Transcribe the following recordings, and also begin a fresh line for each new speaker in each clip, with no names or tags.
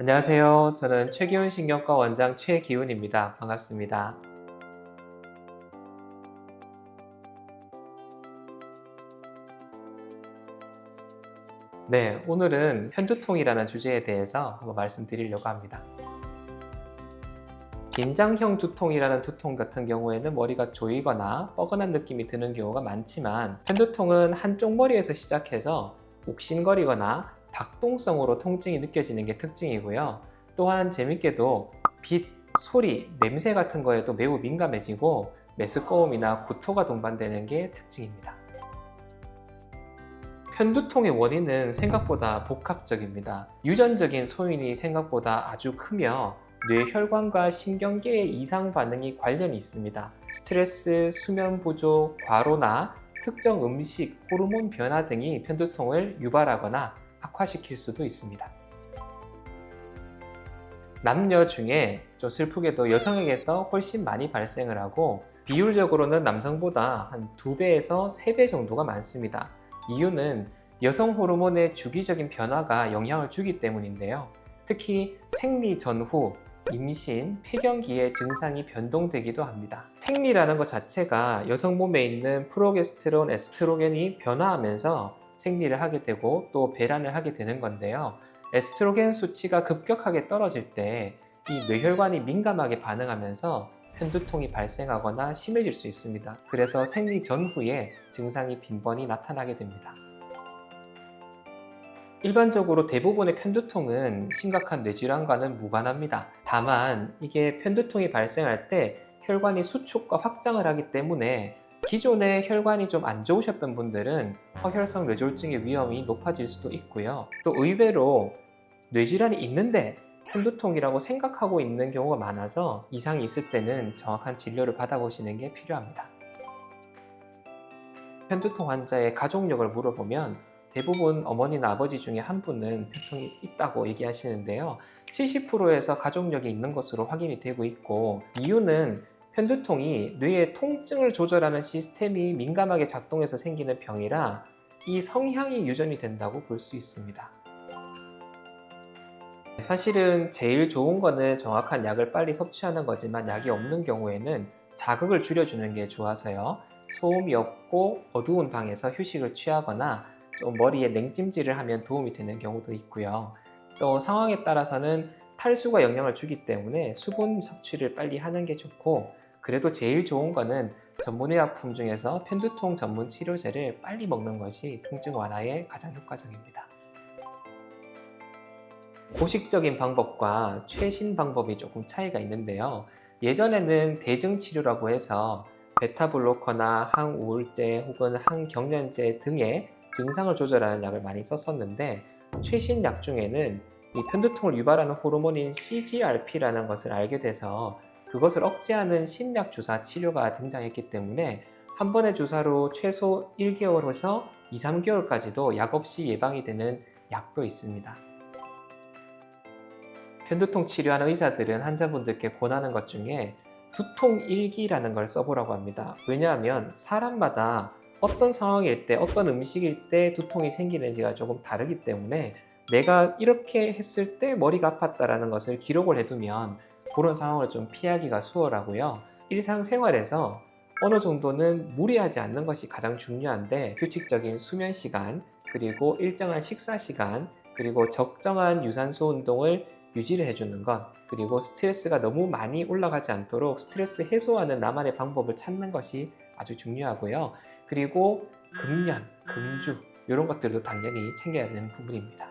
안녕하세요. 저는 최기훈 신경과 원장 최기훈입니다. 반갑습니다. 네, 오늘은 편두통이라는 주제에 대해서 한번 말씀드리려고 합니다. 긴장형 두통이라는 두통 같은 경우에는 머리가 조이거나 뻐근한 느낌이 드는 경우가 많지만, 편두통은 한쪽 머리에서 시작해서 욱신거리거나 박동성으로 통증이 느껴지는 게 특징이고요. 또한 재밌게도 빛, 소리, 냄새 같은 거에도 매우 민감해지고 메스꺼움이나 구토가 동반되는 게 특징입니다. 편두통의 원인은 생각보다 복합적입니다. 유전적인 소인이 생각보다 아주 크며 뇌혈관과 신경계의 이상 반응이 관련이 있습니다. 스트레스, 수면 부족, 과로나 특정 음식, 호르몬 변화 등이 편두통을 유발하거나 악화시킬 수도 있습니다. 남녀 중에 좀 슬프게도 여성에게서 훨씬 많이 발생을 하고, 비율적으로는 남성보다 한 2배에서 3배 정도가 많습니다. 이유는 여성 호르몬의 주기적인 변화가 영향을 주기 때문인데요. 특히 생리 전후, 임신, 폐경기에 증상이 변동되기도 합니다. 생리라는 것 자체가 여성 몸에 있는 프로게스테론, 에스트로겐이 변화하면서 생리를 하게 되고 또 배란을 하게 되는 건데요. 에스트로겐 수치가 급격하게 떨어질 때 이 뇌혈관이 민감하게 반응하면서 편두통이 발생하거나 심해질 수 있습니다. 그래서 생리 전후에 증상이 빈번히 나타나게 됩니다. 일반적으로 대부분의 편두통은 심각한 뇌질환과는 무관합니다. 다만 이게 편두통이 발생할 때 혈관이 수축과 확장을 하기 때문에 기존에 혈관이 좀 안 좋으셨던 분들은 허혈성 뇌졸중의 위험이 높아질 수도 있고요. 또 의외로 뇌질환이 있는데 편두통이라고 생각하고 있는 경우가 많아서 이상이 있을 때는 정확한 진료를 받아보시는 게 필요합니다. 편두통 환자의 가족력을 물어보면 대부분 어머니나 아버지 중에 한 분은 편두통이 있다고 얘기하시는데요. 70%에서 가족력이 있는 것으로 확인이 되고 있고, 이유는 편두통이 뇌의 통증을 조절하는 시스템이 민감하게 작동해서 생기는 병이라 이 성향이 유전이 된다고 볼 수 있습니다. 사실은 제일 좋은 거는 정확한 약을 빨리 섭취하는 거지만, 약이 없는 경우에는 자극을 줄여주는 게 좋아서요. 소음이 없고 어두운 방에서 휴식을 취하거나 좀 머리에 냉찜질을 하면 도움이 되는 경우도 있고요. 또 상황에 따라서는 탈수가 영향을 주기 때문에 수분 섭취를 빨리 하는 게 좋고, 그래도 제일 좋은 거는 전문의약품 중에서 편두통 전문 치료제를 빨리 먹는 것이 통증 완화에 가장 효과적입니다. 고식적인 방법과 최신 방법이 조금 차이가 있는데요. 예전에는 대증치료라고 해서 베타블로커나 항우울제 혹은 항경련제 등의 증상을 조절하는 약을 많이 썼었는데, 최신 약 중에는 이 편두통을 유발하는 호르몬인 CGRP라는 것을 알게 돼서 그것을 억제하는 신약 주사 치료가 등장했기 때문에 한 번의 주사로 최소 1개월에서 2, 3개월까지도 약 없이 예방이 되는 약도 있습니다. 편두통 치료하는 의사들은 환자분들께 권하는 것 중에 두통 일기라는 걸 써보라고 합니다. 왜냐하면 사람마다 어떤 상황일 때, 어떤 음식일 때 두통이 생기는지가 조금 다르기 때문에 내가 이렇게 했을 때 머리가 아팠다라는 것을 기록을 해두면 그런 상황을 좀 피하기가 수월하고요. 일상생활에서 어느 정도는 무리하지 않는 것이 가장 중요한데, 규칙적인 수면 시간, 그리고 일정한 식사 시간, 그리고 적정한 유산소 운동을 유지를 해주는 것, 그리고 스트레스가 너무 많이 올라가지 않도록 스트레스 해소하는 나만의 방법을 찾는 것이 아주 중요하고요. 그리고 금연, 금주 이런 것들도 당연히 챙겨야 되는 부분입니다.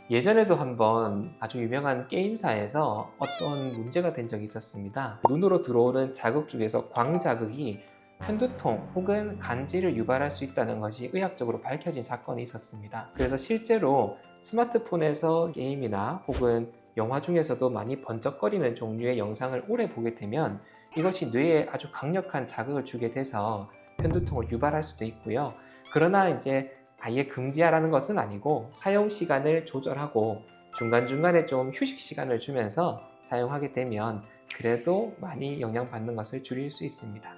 예전에도 한번 아주 유명한 게임사에서 어떤 문제가 된 적이 있었습니다. 눈으로 들어오는 자극 중에서 광자극이 편두통 혹은 간질을 유발할 수 있다는 것이 의학적으로 밝혀진 사건이 있었습니다. 그래서 실제로 스마트폰에서 게임이나 혹은 영화 중에서도 많이 번쩍거리는 종류의 영상을 오래 보게 되면 이것이 뇌에 아주 강력한 자극을 주게 돼서 편두통을 유발할 수도 있고요. 그러나 이제 아예 금지하라는 것은 아니고 사용 시간을 조절하고 중간중간에 좀 휴식 시간을 주면서 사용하게 되면 그래도 많이 영향받는 것을 줄일 수 있습니다.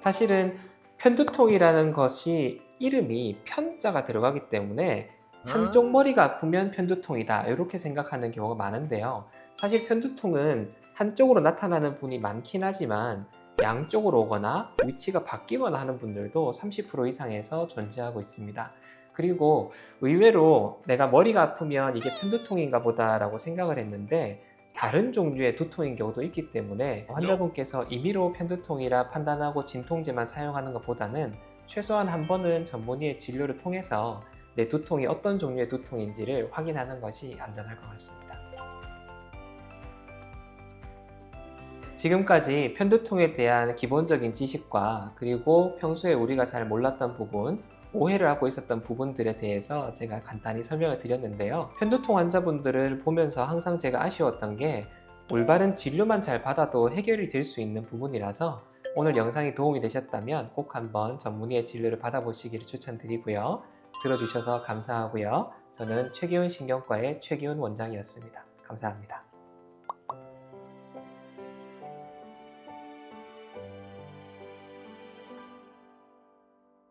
사실은 편두통이라는 것이 이름이 편자가 들어가기 때문에 한쪽 머리가 아프면 편두통이다 이렇게 생각하는 경우가 많은데요. 사실 편두통은 한쪽으로 나타나는 분이 많긴 하지만 양쪽으로 오거나 위치가 바뀌거나 하는 분들도 30% 이상에서 존재하고 있습니다. 그리고 의외로 내가 머리가 아프면 이게 편두통인가 보다라고 생각을 했는데 다른 종류의 두통인 경우도 있기 때문에 환자분께서 임의로 편두통이라 판단하고 진통제만 사용하는 것보다는 최소한 한 번은 전문의의 진료를 통해서 내 두통이 어떤 종류의 두통인지를 확인하는 것이 안전할 것 같습니다. 지금까지 편두통에 대한 기본적인 지식과 그리고 평소에 우리가 잘 몰랐던 부분, 오해를 하고 있었던 부분들에 대해서 제가 간단히 설명을 드렸는데요. 편두통 환자분들을 보면서 항상 제가 아쉬웠던 게 올바른 진료만 잘 받아도 해결이 될 수 있는 부분이라서 오늘 영상이 도움이 되셨다면 꼭 한번 전문의의 진료를 받아보시기를 추천드리고요. 들어주셔서 감사하고요. 저는 최기훈 신경과의 최기훈 원장이었습니다. 감사합니다.